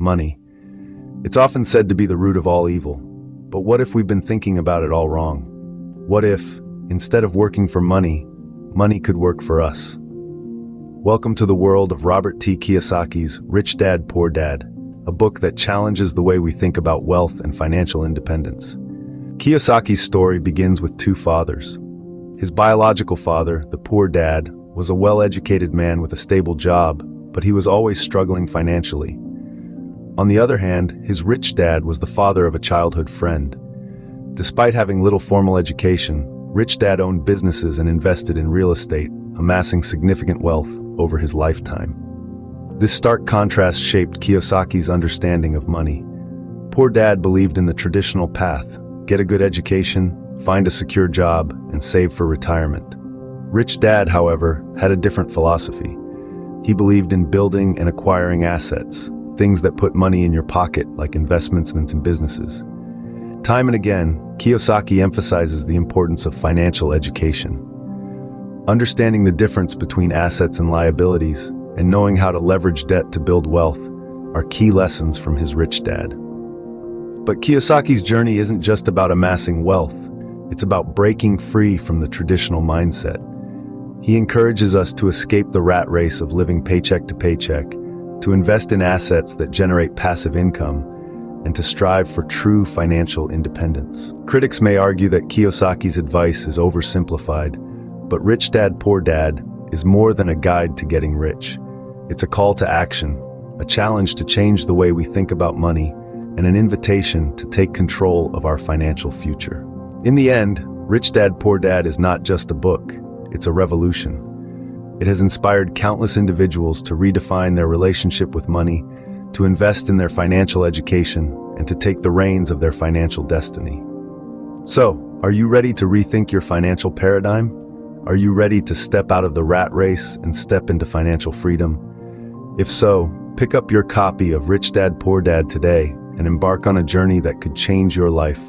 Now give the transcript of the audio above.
money. It's often said to be the root of all evil. But what if we've been thinking about it all wrong? What if, instead of working for money, money could work for us? Welcome to the world of Robert T. Kiyosaki's Rich Dad, Poor Dad, a book that challenges the way we think about wealth and financial independence. Kiyosaki's story begins with two fathers. His biological father, the poor dad, was a well-educated man with a stable job, but he was always struggling financially. On the other hand, his rich dad was the father of a childhood friend. Despite having little formal education, Rich Dad owned businesses and invested in real estate, amassing significant wealth over his lifetime. This stark contrast shaped Kiyosaki's understanding of money. Poor Dad believed in the traditional path: get a good education, find a secure job, and save for retirement. Rich Dad, however, had a different philosophy. He believed in building and acquiring assets, things that put money in your pocket, like investments and businesses. Time and again, Kiyosaki emphasizes the importance of financial education. Understanding the difference between assets and liabilities, and knowing how to leverage debt to build wealth, are key lessons from his rich dad. But Kiyosaki's journey isn't just about amassing wealth. It's about breaking free from the traditional mindset. He encourages us to escape the rat race of living paycheck to paycheck, to invest in assets that generate passive income, and to strive for true financial independence. Critics may argue that Kiyosaki's advice is oversimplified, but Rich Dad, Poor Dad is more than a guide to getting rich. It's a call to action, a challenge to change the way we think about money, and an invitation to take control of our financial future. In the end, Rich Dad, Poor Dad is not just a book, it's a revolution. It has inspired countless individuals to redefine their relationship with money, to invest in their financial education, and to take the reins of their financial destiny. So, are you ready to rethink your financial paradigm? Are you ready to step out of the rat race and step into financial freedom? If so, pick up your copy of Rich Dad, Poor Dad today and embark on a journey that could change your life